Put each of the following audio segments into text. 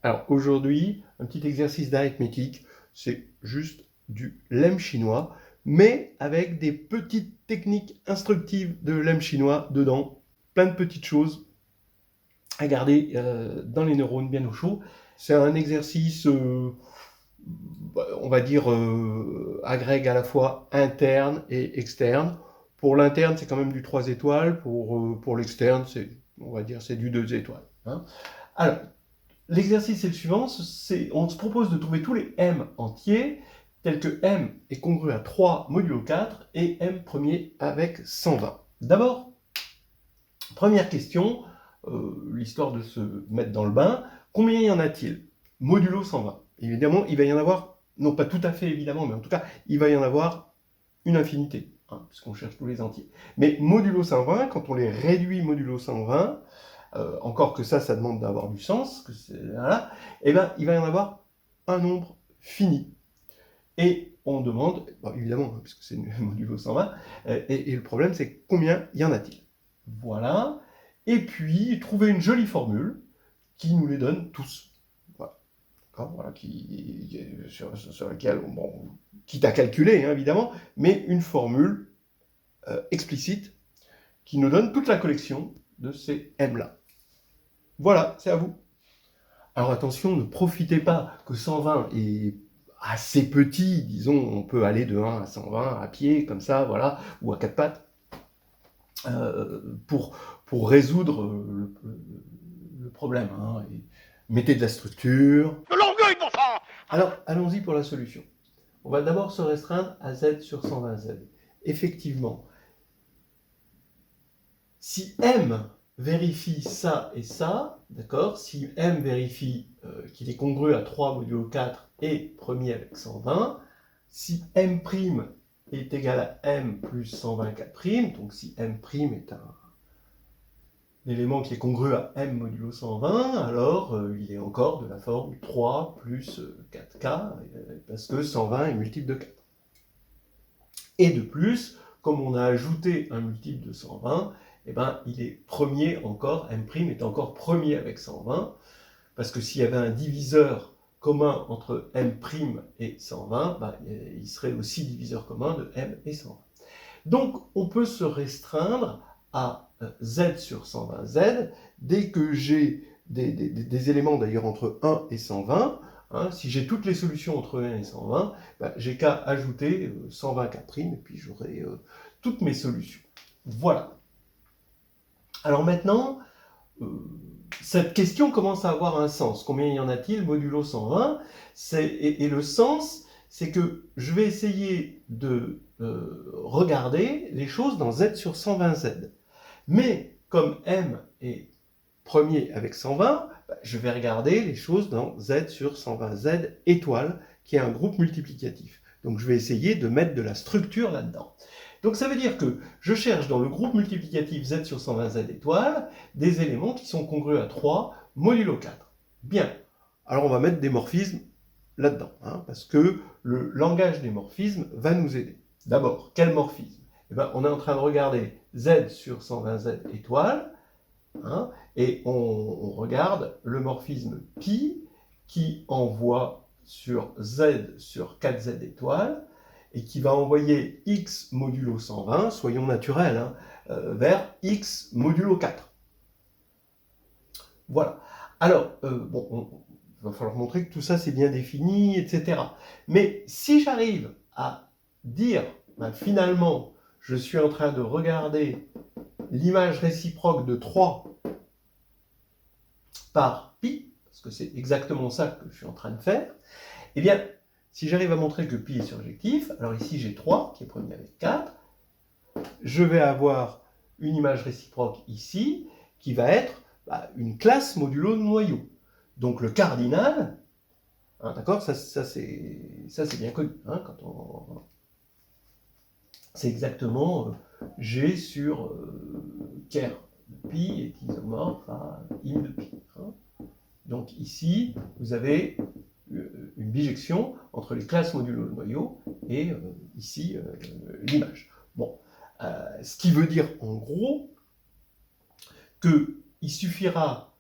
Alors aujourd'hui, un petit exercice d'arithmétique, c'est juste du lemme chinois, mais avec des petites techniques instructives de lemme chinois dedans, plein de petites choses à garder dans les neurones bien au chaud. C'est un exercice, on va dire, agrègue à la fois interne et externe. Pour l'interne, c'est quand même du 3 étoiles, pour l'externe, on va dire, c'est du 2 étoiles. Hein. Alors, l'exercice est le suivant, on se propose de trouver tous les m entiers, tels que m est congru à 3 modulo 4 et m premier avec 120. D'abord, première question, l'histoire de se mettre dans le bain, combien y en a-t-il? Modulo 120. Évidemment, il va y en avoir, non pas tout à fait évidemment, mais en tout cas, il va y en avoir une infinité, hein, puisqu'on cherche tous les entiers. Mais modulo 120, quand on les réduit modulo 120, encore que ça demande d'avoir du sens, voilà, et ben, il va y en avoir un nombre fini. Et on demande, bon, évidemment, puisque c'est modulo 120, et le problème c'est combien y en a-t-il? Voilà. Et puis, trouver une jolie formule qui nous les donne tous. Voilà. Voilà, sur laquelle, bon, quitte à calculer, hein, évidemment, mais une formule explicite qui nous donne toute la collection de ces M-là. Voilà, c'est à vous. Alors attention, ne profitez pas que 120 est assez petit, disons, on peut aller de 1 à 120 à pied, comme ça, voilà, ou à quatre pattes, pour résoudre le problème. Hein, et mettez de la structure. De l'orgueil, mon sang! Alors, allons-y pour la solution. On va d'abord se restreindre à z sur 120z. Effectivement, si m vérifie ça et ça, d'accord, si m vérifie qu'il est congru à 3 modulo 4 et premier avec 120, si m' est égal à m plus 124', donc si m' est un élément qui est congru à m modulo 120, alors il est encore de la forme 3 plus 4k, parce que 120 est multiple de 4. Et de plus, comme on a ajouté un multiple de 120, eh ben, il est premier encore, m' est encore premier avec 120, parce que s'il y avait un diviseur commun entre m' et 120, ben, il serait aussi diviseur commun de m et 120. Donc, on peut se restreindre à z sur 120z dès que j'ai des éléments d'ailleurs entre 1 et 120. Hein, si j'ai toutes les solutions entre 1 et 120, ben, j'ai qu'à ajouter 120k' et puis j'aurai toutes mes solutions. Voilà. Alors maintenant, cette question commence à avoir un sens. Combien y en a-t-il modulo 120 et le sens, c'est que je vais essayer de regarder les choses dans z sur 120z. Mais comme m est premier avec 120, je vais regarder les choses dans z sur 120z étoile, qui est un groupe multiplicatif. Donc je vais essayer de mettre de la structure là-dedans. Donc ça veut dire que je cherche dans le groupe multiplicatif z sur 120z étoile des éléments qui sont congrus à 3 modulo 4. Bien, alors on va mettre des morphismes là-dedans, hein, parce que le langage des morphismes va nous aider. D'abord, quel morphisme? Eh ben, on est en train de regarder z sur 120z étoile, hein, et on regarde le morphisme pi qui envoie sur z sur 4z étoile, et qui va envoyer x modulo 120, soyons naturels, hein, vers x modulo 4. Voilà. Alors, bon, il va falloir montrer que tout ça c'est bien défini, etc. Mais si j'arrive à dire, ben, finalement, je suis en train de regarder l'image réciproque de 3 par pi, parce que c'est exactement ça que je suis en train de faire, eh bien, si j'arrive à montrer que pi est surjectif, alors ici j'ai 3 qui est premier avec 4, je vais avoir une image réciproque ici qui va être une classe modulo de noyau. Donc le cardinal, hein, d'accord, ça c'est bien connu. Hein, c'est exactement G sur ker de pi est isomorphe à in de pi. Hein. Donc ici, vous avez une bijection entre les classes modulo de noyau et ici l'image. Bon, ce qui veut dire en gros qu'il suffira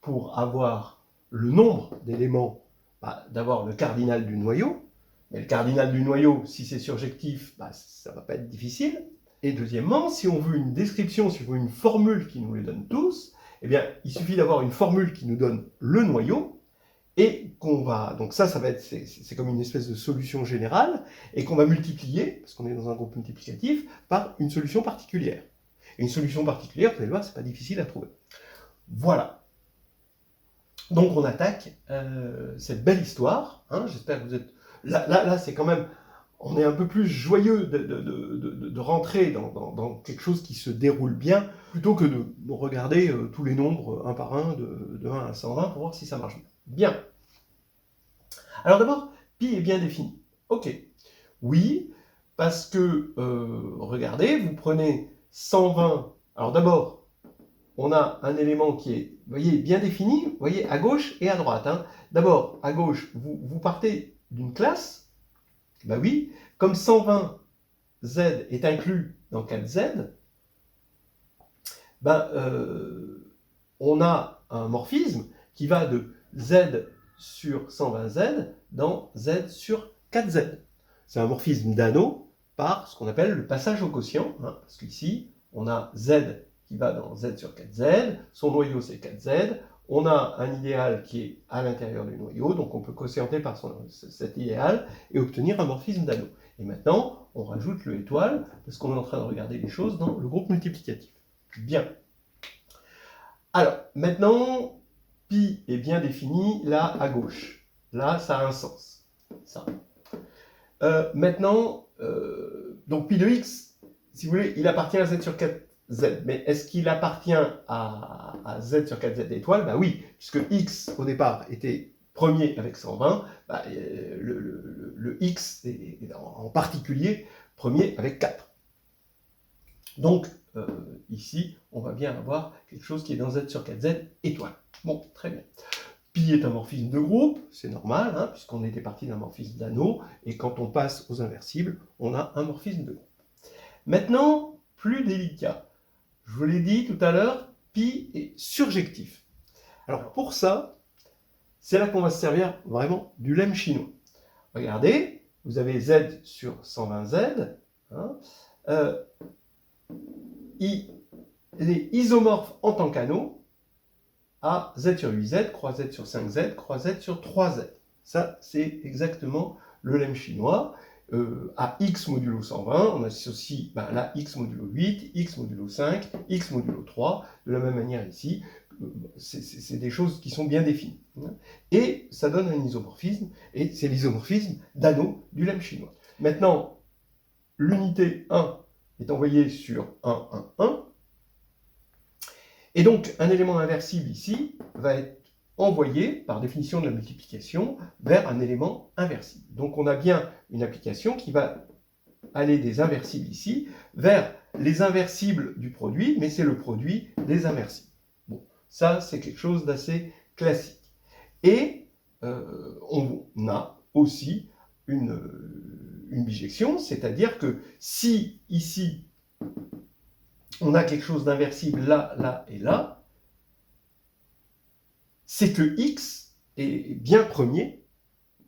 pour avoir le nombre d'éléments, d'abord le cardinal du noyau, mais le cardinal du noyau, si c'est surjectif, ça ne va pas être difficile. Et deuxièmement, si on veut une description, si on veut une formule qui nous les donne tous, eh bien, il suffit d'avoir une formule qui nous donne le noyau, et qu'on va, donc ça va être, c'est comme une espèce de solution générale, et qu'on va multiplier, parce qu'on est dans un groupe multiplicatif, par une solution particulière. Et une solution particulière, vous allez voir, c'est pas difficile à trouver. Voilà. Donc on attaque cette belle histoire. Hein, j'espère que vous êtes... Là c'est quand même... On est un peu plus joyeux de rentrer dans quelque chose qui se déroule bien, plutôt que de regarder tous les nombres un par un, de 1 à 120, pour voir si ça marche bien. Bien. Alors d'abord, pi est bien défini. Ok. Oui, parce que, regardez, vous prenez 120. Alors d'abord, on a un élément qui est, vous voyez, bien défini, vous voyez, à gauche et à droite. Hein. D'abord, à gauche, vous partez d'une classe. Ben oui, comme 120 Z est inclus dans 4Z, on a un morphisme qui va de Z sur 120Z dans Z sur 4Z. C'est un morphisme d'anneau par ce qu'on appelle le passage au quotient, hein, parce qu'ici, on a Z qui va dans Z sur 4Z, son noyau c'est 4Z, on a un idéal qui est à l'intérieur du noyau, donc on peut quotienter par cet idéal et obtenir un morphisme d'anneau. Et maintenant, on rajoute le étoile, parce qu'on est en train de regarder les choses dans le groupe multiplicatif. Bien. Alors, maintenant, pi est bien défini, là, à gauche. Là, ça a un sens. Ça. Maintenant, donc pi de x, si vous voulez, il appartient à z sur 4z. Mais est-ce qu'il appartient à z sur 4z étoile? Bah oui, puisque x, au départ, était premier avec 120, le x est en particulier premier avec 4. Donc, ici, on va bien avoir quelque chose qui est dans z sur 4z étoile. Bon, très bien. Pi est un morphisme de groupe, c'est normal, hein, puisqu'on était parti d'un morphisme d'anneau, et quand on passe aux inversibles, on a un morphisme de groupe. Maintenant, plus délicat. Je vous l'ai dit tout à l'heure, pi est surjectif. Alors pour ça, c'est là qu'on va se servir vraiment du lemme chinois. Regardez, vous avez z sur 120z, hein, il est isomorphe en tant qu'anneau à z sur 8z, croix z sur 5z, croix z sur 3z. Ça, c'est exactement le lemme chinois. À x modulo 120, on associe là x modulo 8, x modulo 5, x modulo 3, de la même manière ici. C'est des choses qui sont bien définies. Et ça donne un isomorphisme, et c'est l'isomorphisme d'anneau du lemme chinois. Maintenant, l'unité 1 est envoyée sur 1, 1, 1. Et donc, un élément inversible ici va être envoyé, par définition de la multiplication, vers un élément inversible. Donc on a bien une application qui va aller des inversibles ici vers les inversibles du produit, mais c'est le produit des inversibles. Bon, ça c'est quelque chose d'assez classique. Et on a aussi une bijection, c'est-à-dire que si ici on a quelque chose d'inversible là, là et là, c'est que x est bien premier,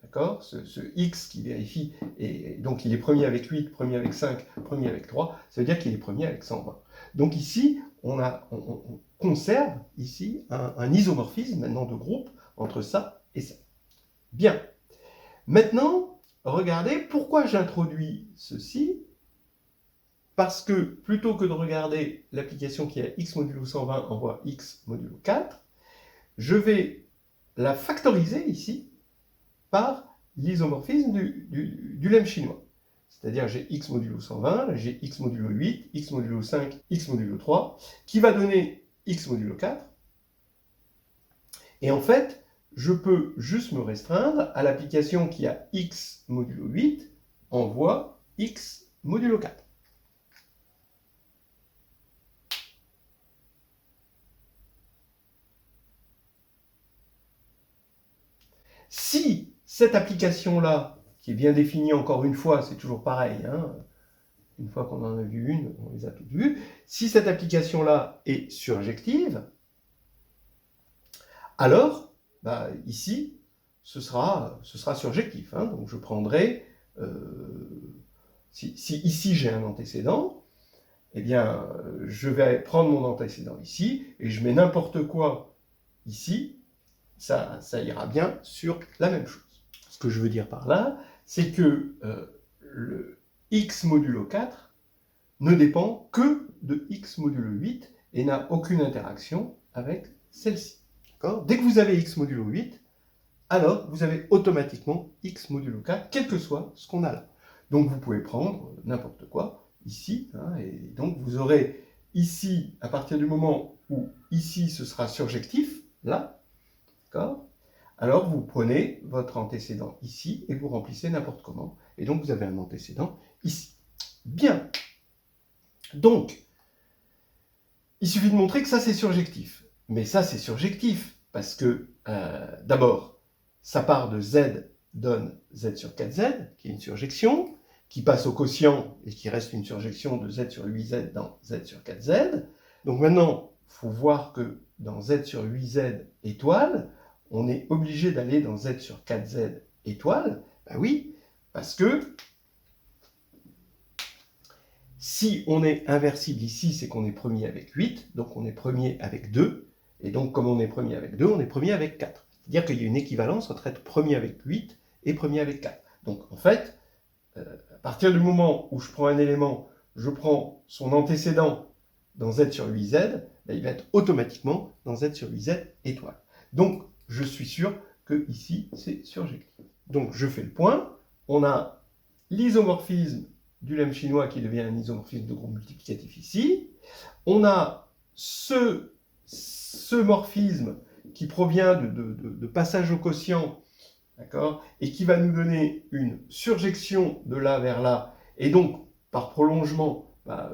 d'accord? Ce x qui vérifie, et donc il est premier avec 8, premier avec 5, premier avec 3, ça veut dire qu'il est premier avec 120. Donc ici, on conserve ici un isomorphisme maintenant de groupe entre ça et ça. Bien. Maintenant, regardez pourquoi j'introduis ceci. Parce que plutôt que de regarder l'application qui a x modulo 120 envoie x modulo 4, je vais la factoriser ici par l'isomorphisme du lemme chinois. C'est-à-dire j'ai x modulo 120, là j'ai x modulo 8, x modulo 5, x modulo 3, qui va donner x modulo 4. Et en fait, je peux juste me restreindre à l'application qui a x modulo 8 envoie x modulo 4. Si cette application-là, qui est bien définie encore une fois, c'est toujours pareil, hein, une fois qu'on en a vu une, on les a toutes vues, si cette application-là est surjective, alors bah, ici, ce sera surjectif. Hein. Donc je prendrai, si ici j'ai un antécédent, eh bien, je vais prendre mon antécédent ici, et je mets n'importe quoi ici, ça ira bien sur la même chose. Ce que je veux dire par là, c'est que le x modulo 4 ne dépend que de x modulo 8 et n'a aucune interaction avec celle-ci. Dès que vous avez x modulo 8, alors vous avez automatiquement x modulo 4, quel que soit ce qu'on a là. Donc vous pouvez prendre n'importe quoi ici, hein, et donc vous aurez ici, à partir du moment où ici ce sera surjectif, là, d'accord, alors vous prenez votre antécédent ici et vous remplissez n'importe comment, et donc vous avez un antécédent ici. Bien. Donc, il suffit de montrer que ça c'est surjectif. Mais ça c'est surjectif, parce que, d'abord, ça part de z donne z sur 4z, qui est une surjection, qui passe au quotient et qui reste une surjection de z sur 8z dans z sur 4z. Donc maintenant, il faut voir que dans z sur 8z étoile, on est obligé d'aller dans z sur 4z étoile. Ben oui, parce que si on est inversible ici, c'est qu'on est premier avec 8, donc on est premier avec 2, et donc comme on est premier avec 2, on est premier avec 4. C'est-à-dire qu'il y a une équivalence entre être premier avec 8 et premier avec 4. Donc en fait, à partir du moment où je prends un élément, je prends son antécédent dans z sur 8z, ben il va être automatiquement dans z sur 8z étoile. Donc je suis sûr que ici c'est surjectif. Donc je fais le point, on a l'isomorphisme du lemme chinois qui devient un isomorphisme de groupe multiplicatif ici. On a ce morphisme qui provient de passage au quotient, d'accord, et qui va nous donner une surjection de là vers là, et donc par prolongement, bah,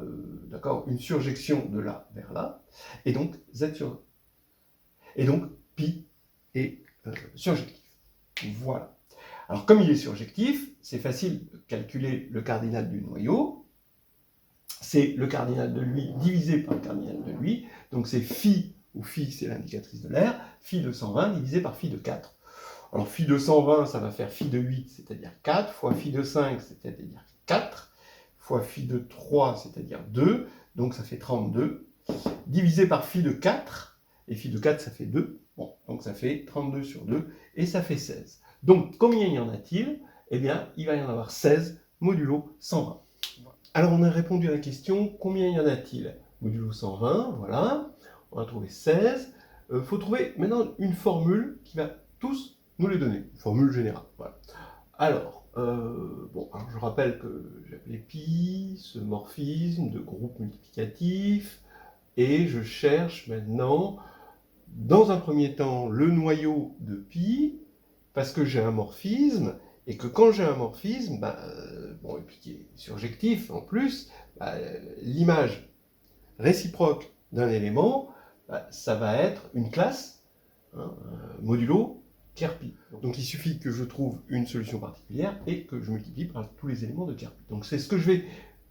d'accord, une surjection de là vers là, et donc z sur et donc pi est surjectif. Voilà. Alors, comme il est surjectif, c'est facile de calculer le cardinal du noyau. C'est le cardinal de lui divisé par le cardinal de lui. Donc, c'est phi, où phi, c'est l'indicatrice de l'air, phi de 120 divisé par phi de 4. Alors, phi de 120, ça va faire phi de 8, c'est-à-dire 4, fois phi de 5, c'est-à-dire 4, fois phi de 3, c'est-à-dire 2, donc ça fait 32, divisé par phi de 4, et phi de 4, ça fait 2. Bon, donc ça fait 32 sur 2, et ça fait 16. Donc, combien y en a-t-il? Eh bien, il va y en avoir 16 modulo 120. Alors, on a répondu à la question, combien y en a-t-il? Modulo 120, voilà. On a trouvé 16. Il faut trouver maintenant une formule qui va tous nous les donner. Une formule générale, voilà. Alors, alors je rappelle que j'ai appelé pi, ce morphisme de groupe multiplicatif, et je cherche maintenant, dans un premier temps, le noyau de pi, parce que j'ai un morphisme, et que quand j'ai un morphisme, et puis qui est surjectif en plus, l'image réciproque d'un élément, ça va être une classe, hein, modulo Kerpi. Donc il suffit que je trouve une solution particulière et que je multiplie par tous les éléments de Kerpi. Donc c'est ce que je vais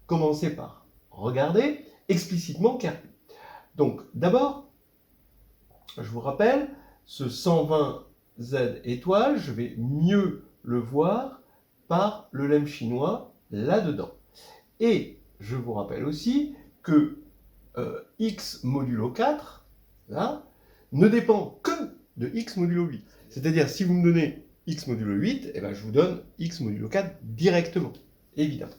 commencer par regarder explicitement Kerpi. Donc d'abord, je vous rappelle, ce 120Z étoile, je vais mieux le voir par le lemme chinois là-dedans. Et je vous rappelle aussi que x modulo 4, là, ne dépend que de x modulo 8. C'est-à-dire, si vous me donnez x modulo 8, eh ben, je vous donne x modulo 4 directement, évidemment.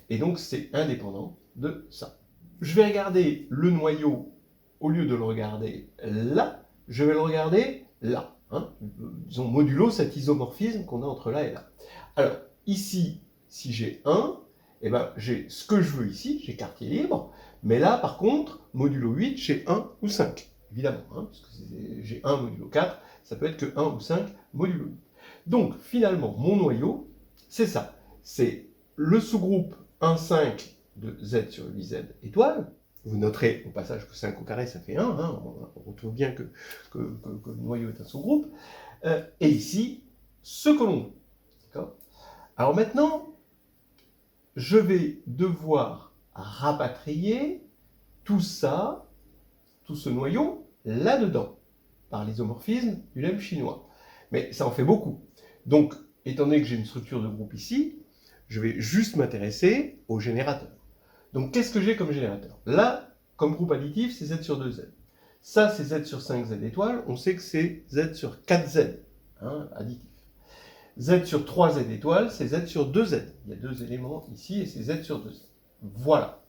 Et donc, c'est indépendant de ça. Je vais regarder le noyau, au lieu de le regarder là, je vais le regarder là. Hein, disons modulo cet isomorphisme qu'on a entre là et là. Alors, ici, si j'ai 1, eh ben, j'ai ce que je veux ici, j'ai quartier libre, mais là, par contre, modulo 8, j'ai 1 ou 5, évidemment, hein, parce que j'ai 1 modulo 4, ça peut être que 1 ou 5 modulo 8. Donc, finalement, mon noyau, c'est ça. C'est le sous-groupe 1, 5 de z sur 8z étoile. Vous noterez au passage que 5 au carré, ça fait 1. Hein, on retrouve bien que le noyau est un sous-groupe. Et ici, ce que l'on veut. Alors maintenant, je vais devoir rapatrier tout ça, tout ce noyau, là-dedans, par l'isomorphisme du lemme chinois. mais ça en fait beaucoup. Donc, étant donné que j'ai une structure de groupe ici, je vais juste m'intéresser au générateur. Donc, qu'est-ce que j'ai comme générateur? Là, comme groupe additif, c'est Z sur 2Z. Ça, c'est Z sur 5Z étoiles. On sait que c'est Z sur 4Z, hein, additif. Z sur 3Z étoiles, c'est Z sur 2Z. Il y a deux éléments ici et c'est Z sur 2Z. Voilà.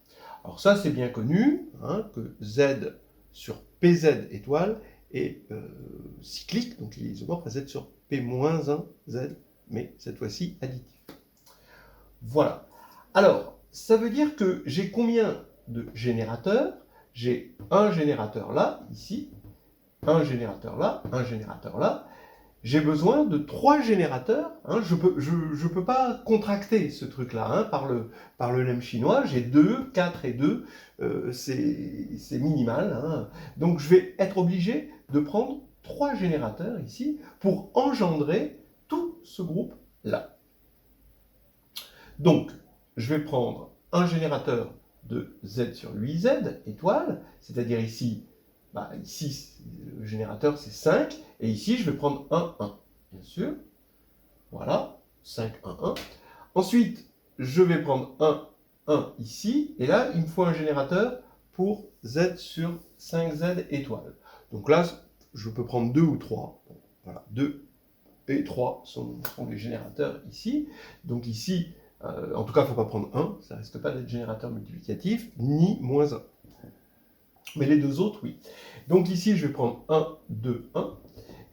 Alors ça, c'est bien connu, hein, que Z sur PZ étoile est cyclique, donc il est isomorphe à Z sur P-1Z, mais cette fois-ci additif. Voilà. Alors, ça veut dire que j'ai combien de générateurs? J'ai un générateur là, ici, un générateur là, un générateur là. J'ai besoin de 3 générateurs. Hein. Je peux pas contracter ce truc-là hein, par le lemme chinois. J'ai 2, 4 et 2. C'est minimal. Hein. Donc je vais être obligé de prendre 3 générateurs ici pour engendrer tout ce groupe-là. Donc, je vais prendre un générateur de Z sur 8Z étoile, c'est-à-dire ici, ici, le générateur c'est 5, et ici je vais prendre 1, 1, bien sûr. Voilà, 5, 1, 1. Ensuite, je vais prendre 1, 1 ici, et là, il me faut un générateur pour Z sur 5Z étoile. Donc là, je peux prendre 2 ou 3. Voilà, 2 et 3 sont les générateurs ici. Donc ici, en tout cas, il ne faut pas prendre 1, ça ne risque pas d'être générateur multiplicatif, ni moins 1. Mais les deux autres, oui. Donc ici, je vais prendre 1, 2, 1.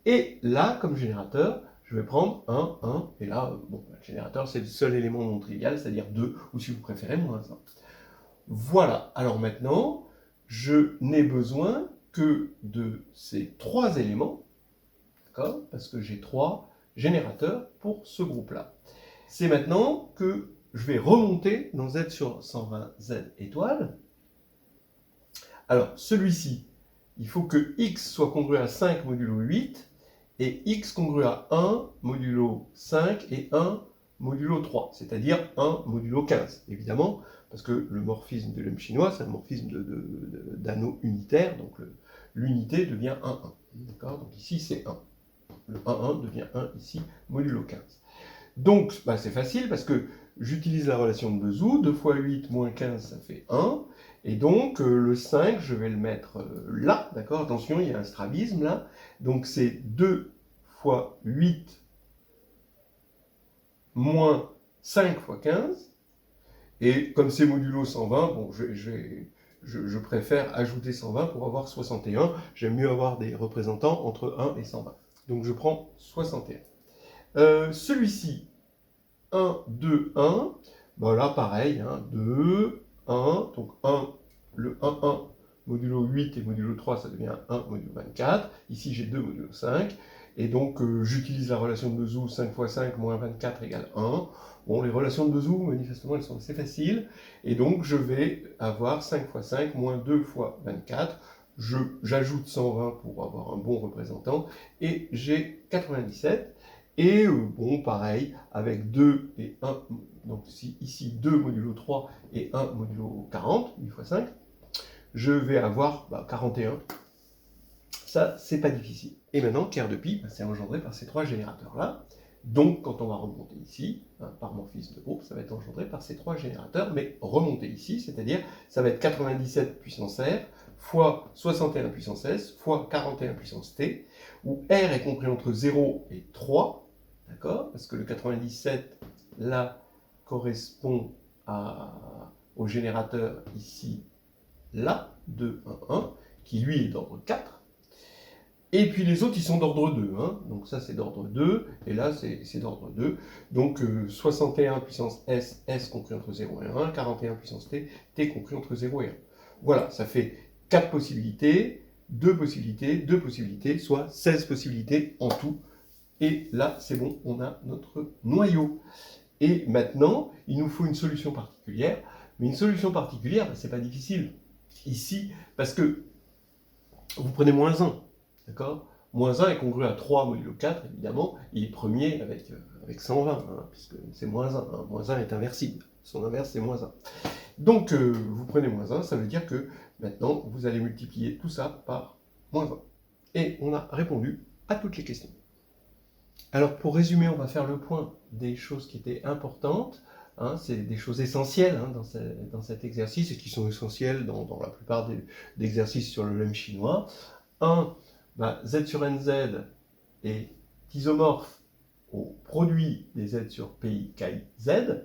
Et là, comme générateur, je vais prendre 1, 1. Et là, bon, le générateur, c'est le seul élément non trivial, c'est-à-dire 2, ou si vous préférez, moins 1. Voilà. Alors maintenant, je n'ai besoin que de ces 3 éléments, d'accord? Parce que j'ai 3 générateurs pour ce groupe-là. C'est maintenant que je vais remonter dans Z sur 120Z étoile. Alors, celui-ci, il faut que X soit congru à 5 modulo 8 et X congru à 1 modulo 5 et 1 modulo 3, c'est-à-dire 1 modulo 15, évidemment, parce que le morphisme de lemme chinois, c'est un morphisme d'anneau unitaire, donc l'unité devient 1, 1. D'accord? Donc ici, c'est 1. Le 1, 1 devient 1 ici, modulo 15. Donc, c'est facile parce que j'utilise la relation de Bezout, 2 fois 8 moins 15, ça fait 1. Et donc, le 5, je vais le mettre là, d'accord? Attention, il y a un strabisme là. Donc, c'est 2 fois 8 moins 5 fois 15. Et comme c'est modulo 120, bon, je préfère ajouter 120 pour avoir 61. J'aime mieux avoir des représentants entre 1 et 120. Donc, je prends 61. Celui-ci, 1, 2, 1, là pareil, hein, 2, 1, donc 1, le 1, 1, modulo 8 et modulo 3, ça devient 1 modulo 24, ici j'ai 2 modulo 5, et donc j'utilise la relation de Bezout, 5 fois 5 moins 24 égale 1. Bon, les relations de Bezout, manifestement, elles sont assez faciles, et donc je vais avoir 5 fois 5 moins 2 fois 24, j'ajoute 120 pour avoir un bon représentant, et j'ai 97. Et bon, pareil, avec 2 et 1, donc ici 2 modulo 3 et 1 modulo 40, 8 fois 5, je vais avoir 41. Ça, c'est pas difficile. Et maintenant, Kerr de pi, c'est engendré par ces 3 générateurs-là. Donc, quand on va remonter ici, par morphisme de groupe, ça va être engendré par ces 3 générateurs, mais remonter ici, c'est-à-dire, ça va être 97 puissance R, fois 61 puissance S, fois 41 puissance T, où R est compris entre 0 et 3, d'accord? Parce que le 97, là, correspond au générateur ici, là, 2, 1, 1, qui lui est d'ordre 4. Et puis les autres, ils sont d'ordre 2. Hein. Donc ça, c'est d'ordre 2, et là, c'est d'ordre 2. Donc 61 puissance S, S compris entre 0 et 1, 41 puissance T, T compris entre 0 et 1. Voilà, ça fait 4 possibilités, 2 possibilités, 2 possibilités, soit 16 possibilités en tout. Et là, c'est bon, on a notre noyau. Et maintenant, il nous faut une solution particulière. Mais une solution particulière, c'est pas difficile ici, parce que vous prenez moins 1, d'accord? Moins 1 est congru à 3 modulo 4, évidemment. Il est premier avec 120, hein, puisque c'est moins 1. Hein. Moins 1 est inversible. Son inverse, c'est moins 1. Donc, vous prenez moins 1, ça veut dire que maintenant, vous allez multiplier tout ça par moins 1. Et on a répondu à toutes les questions. Alors pour résumer, on va faire le point des choses qui étaient importantes. Hein, c'est des choses essentielles hein, dans cet exercice et qui sont essentielles dans la plupart des exercices sur le lemme chinois. 1. Z sur nz est isomorphe au produit des z sur pi chi z,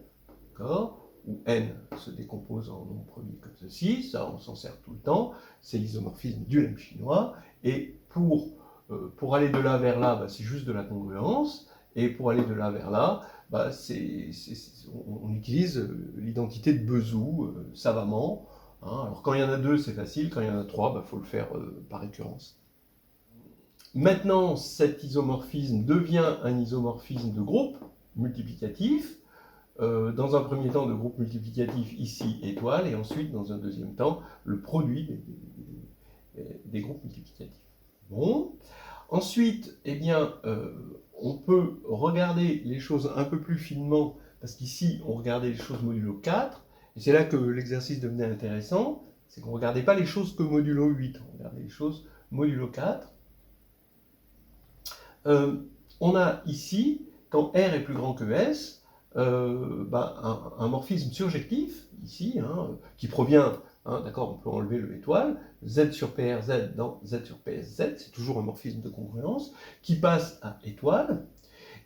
où n se décompose en nombre premier comme ceci, ça on s'en sert tout le temps, c'est l'isomorphisme du lemme chinois, et pour aller de là vers là, c'est juste de la congruence, et pour aller de là vers là, on utilise l'identité de Bezout savamment. Hein. Alors quand il y en a 2, c'est facile, quand il y en a 3, faut le faire par récurrence. Maintenant, cet isomorphisme devient un isomorphisme de groupe multiplicatif, dans un premier temps de groupe multiplicatif ici étoile, et ensuite dans un deuxième temps le produit des groupes multiplicatifs. Bon. Ensuite, eh bien, on peut regarder les choses un peu plus finement, parce qu'ici on regardait les choses modulo 4, et c'est là que l'exercice devenait intéressant, c'est qu'on ne regardait pas les choses que modulo 8, on regardait les choses modulo 4. On a ici, quand R est plus grand que S, un morphisme surjectif, ici, hein, qui provient, hein, d'accord, on peut enlever le étoile, Z sur PRZ dans Z sur PSZ, c'est toujours un morphisme de congruence, qui passe à étoile,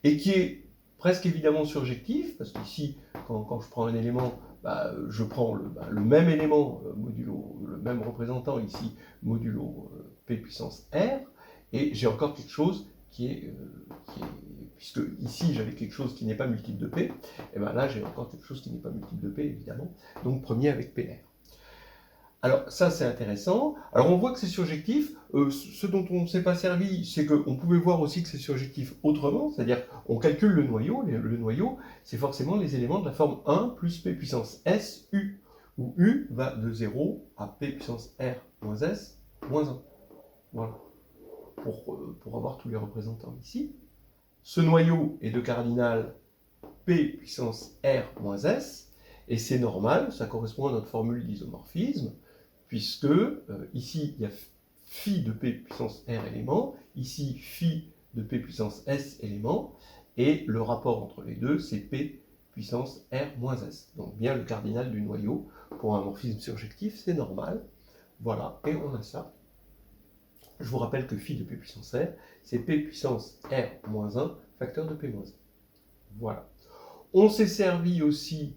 et qui est presque évidemment surjectif, parce qu'ici, quand je prends un élément, je prends le même élément modulo, le même représentant ici, modulo P puissance R, et j'ai encore quelque chose puisque ici j'avais quelque chose qui n'est pas multiple de P, et bien là j'ai encore quelque chose qui n'est pas multiple de P évidemment, donc premier avec PR. Alors ça c'est intéressant, alors on voit que c'est surjectif, ce dont on ne s'est pas servi, c'est qu'on pouvait voir aussi que c'est surjectif autrement, c'est-à-dire on calcule le noyau c'est forcément les éléments de la forme 1 plus P puissance S U, où U va de 0 à P puissance R moins S moins 1, voilà. Pour avoir tous les représentants ici. Ce noyau est de cardinal P puissance R moins S, et c'est normal, ça correspond à notre formule d'isomorphisme, puisque ici il y a phi de P puissance R éléments, ici phi de P puissance S éléments, et le rapport entre les deux, c'est P puissance R moins S. Donc bien le cardinal du noyau, pour un morphisme surjectif, c'est normal. Voilà, et on a ça. Je vous rappelle que phi de P puissance R, c'est P puissance R moins 1, facteur de P moins 1. Voilà. On s'est servi aussi,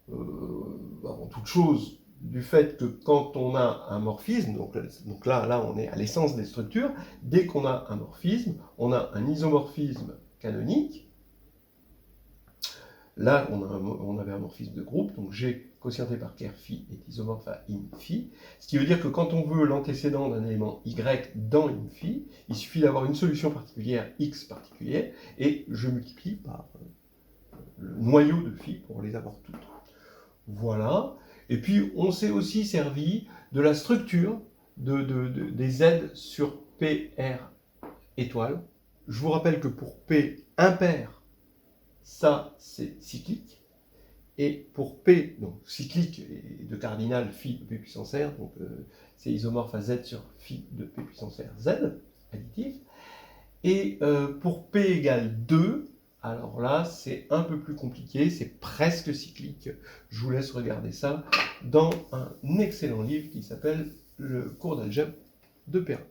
avant toute chose, du fait que quand on a un morphisme, donc là on est à l'essence des structures, dès qu'on a un morphisme, on a un isomorphisme canonique. Là, on avait un morphisme de groupe, donc G quotienté par ker phi est isomorphe à in phi, ce qui veut dire que quand on veut l'antécédent d'un élément y dans in phi, il suffit d'avoir une solution particulière, x particulière, et je multiplie par le noyau de phi pour les avoir toutes. Voilà. Et puis, on s'est aussi servi de la structure des Z sur PR étoile. Je vous rappelle que pour P impair, ça c'est cyclique, et pour P, donc cyclique et de cardinal phi de P puissance R, donc c'est isomorphe à Z sur phi de P puissance R Z, additif, et pour P égale 2, alors là c'est un peu plus compliqué, c'est presque cyclique, je vous laisse regarder ça dans un excellent livre qui s'appelle Le cours d'algèbre de Perrin.